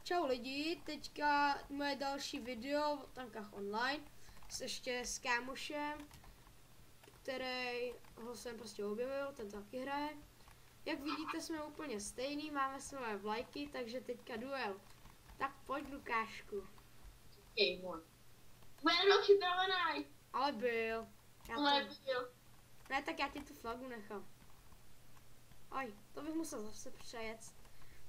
Čau lidi, teďka moje další video o tankách online ještě s kámošem, kterého jsem prostě objevil, ten taky hraje. Jak vidíte, jsme úplně stejný, máme své vlajky, takže teďka duel. Tak pojď, Lukášku. Byl připravený. Ale byl. Byl. Ne, tak já ti tu flagu nechám. Aj, to bych musel zase přejet.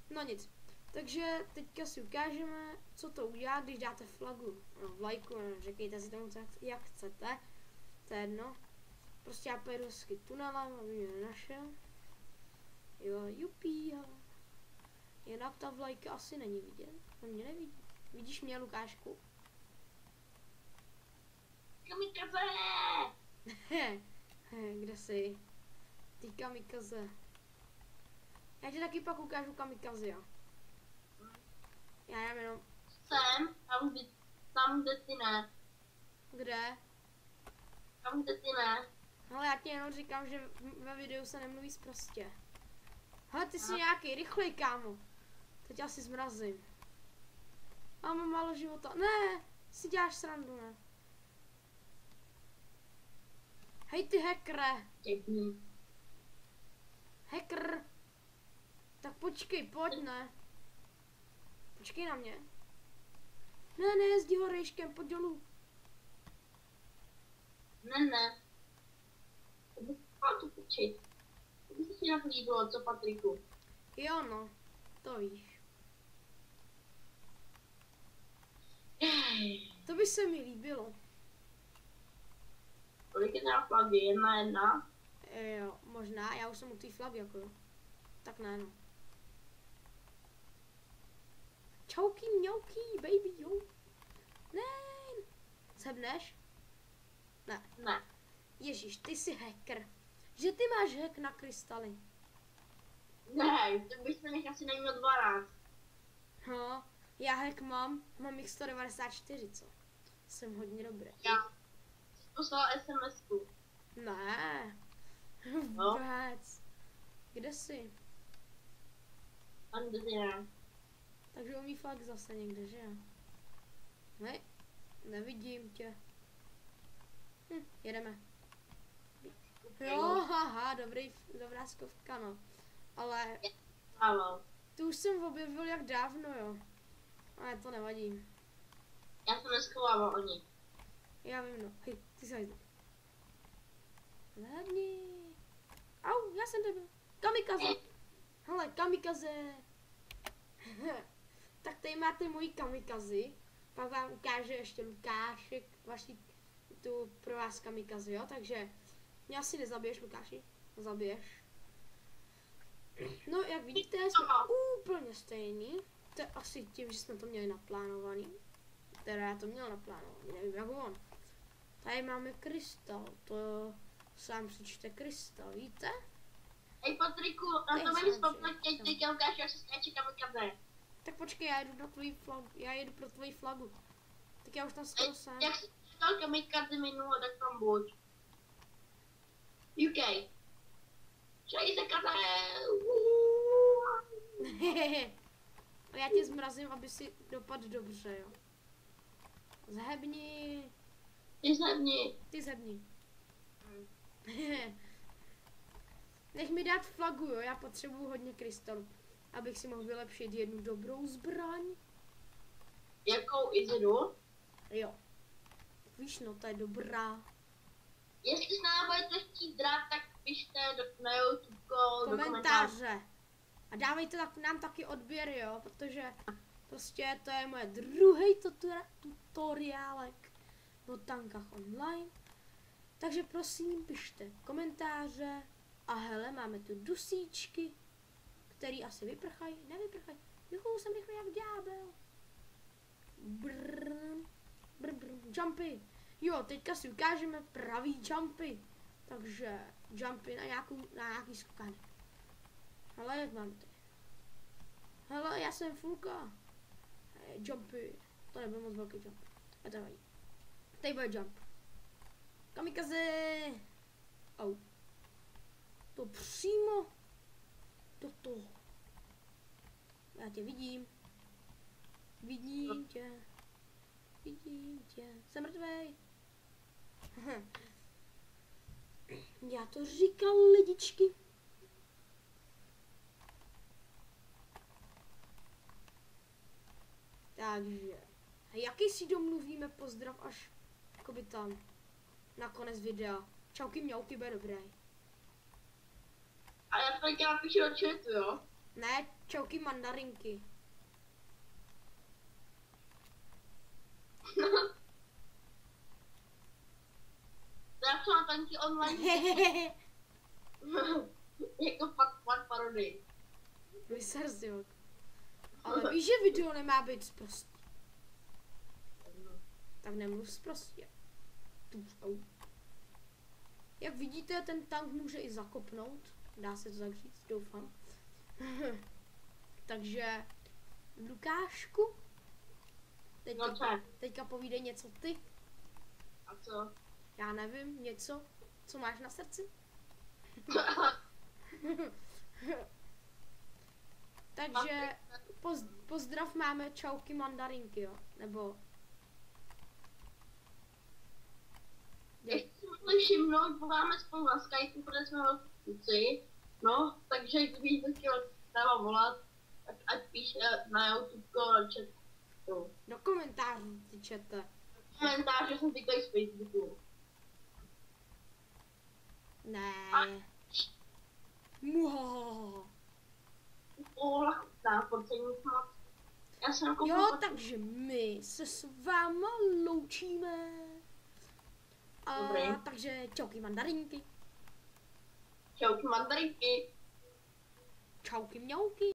No nic. Takže teďka si ukážeme, co to udělá, když dáte flagu. No, vlajku, řekněte si tomu, jak chcete. To je jedno. Prostě já pojedu hezky tunelem, aby mě nenašel. Jo, jupí, jinak ta vlajka asi není vidět. On mě nevidí. Vidíš mě, Lukášku? Kamikaze! Kde jsi? Ty kamikaze. Já ti taky pak ukážu kamikaze, jo. Já jenom... Jsem, tam kde ty ne. Kde? Tam kde ty ne. Hele, já ti jenom říkám, že ve videu se nemluví sprostě. Hele, ty jsi nějaký rychlej, kámo. Teď asi zmrazím. A mám málo života. Ne, si děláš srandu, ne? Hej, ty hackere. Děkuji. Hacker. Tak počkej, pojď, ne. Počkej na mě. Ne, nejezdí horejškem, pojď dolů. Ne. To bych chtěla tu počít. To by se ti nějak líbilo, co Patriku? Jo, no. To víš. To by se mi líbilo. Kolik je teda flagy? 1-1? Jo, možná, já už jsem u té flagy, jako jo. Tak ne, no. Čauky, mňauky, baby, jo. Ne. Zhebneš? Ne. Ježíš, ty jsi hacker. Že ty máš hack na krystaly? Ne, to bys se nech asi neměl 12. No, já hack mám jich 194, co? Jsem hodně dobrý. Já jsi poslal SMS-ku. Ne. No. Vůbec. Kde jsi? Tam kde ty ne. Takže umí fakt zase někde, že jo? Ne, nevidím tě. Jedeme. Jo, haha, dobrá skovka, no. Ale tu už jsem objevil jak dávno, jo. Ale to nevadí. Já jsem neschovával oni. Já vím, no. Hej, ty se zde. Hlavní. Au, já jsem debil. Kamikaze. Hele, kamikaze. Tak tady máte moji kamikazi. Pak vám ukáže ještě Lukášek vaši tu pro vás kamikazi, jo. Takže mě asi nezabiješ, Lukáši. Zabiješ. No, jak vidíte, jsme úplně stejný. To je asi tím, že jsme to měli naplánovaný. Teda já to měl naplánovaný, nevím jak on. Tady máme krystal, to sám přečte krystal, víte? Hej Patriku, na to mi vzpomněť, teďka ukážu, jak se skáče kamikaze. Tak počkej, já jdu na tvoji flagu, já jedu pro tvoji flagu. Tak já už tam skoro jsem. Jak jsi dostal kamikaze minule, tak tam buď. UK. Čaj se kaze. A já tě zmrazím, aby si dopadl dobře, jo. Zhebni. Ty zhebni. Nech mi dát flagu, jo, já potřebuju hodně krystalů, abych si mohl vylepšit jednu dobrou zbraň. Jakou Izidu? Jo. Víš, no, ta je dobrá. Jestli s námi budete chtít drát, tak pište na YouTube do komentáře. A dávejte nám taky odběr, jo, protože prostě to je moje druhý tutoriálek o tankách online. Takže prosím, pište komentáře. A hele, máme tu dusíčky, který asi vyprchají, nevyprchají. Juhu, jsem rychle jak ďábel. Jumpy. Jo, teďka si ukážeme pravý jumpy. Takže jumpy na nějaký skokany. Hele, jak mám tady. Hele, já jsem fulka. Jumpy. To nebyl moc velký jump. A to vadí. Tady bude jump. Kamikaze. Au. To přímo do toho. Já tě vidím. Vidím tě. Vidím tě. Jsem mrtvej. Já to říkal, lidičky. Takže, jaký si domluvíme pozdrav až jakoby tam, na konec videa. Čauky mňauky, bude dobrý. A já to já píšu do chatu, jo? Ne, čauky mandarinky. Já to na tanky online. Jako pat parody. Vyser si ho. Ale víš, že video nemá být zprostý. Tak nemluv zprostě. Jak vidíte, ten tank může i zakopnout. Dá se to tak říct, doufám. Takže, Lukášku, teďka povídej něco ty. A co? Já nevím, něco, co máš na srdci. Takže, pozdrav máme čauky mandarinky, jo? Nebo... Ještě si mohli všimnout, voláme spolu na Skype, protože jsme velký kluci. No, takže kdyby to chtěl třeba volat, tak ať píše na YouTube do chatu. Do komentářů ty čete. Komentáře jsem týkají z Facebooku. Ne. Muhahaha. Lachutná, pocení moc. Já jsem koupil... Jo, takže my se s váma loučíme. Dobrý. Takže čauky mandarinky. Čauky mandarinky. Čauky mňauky.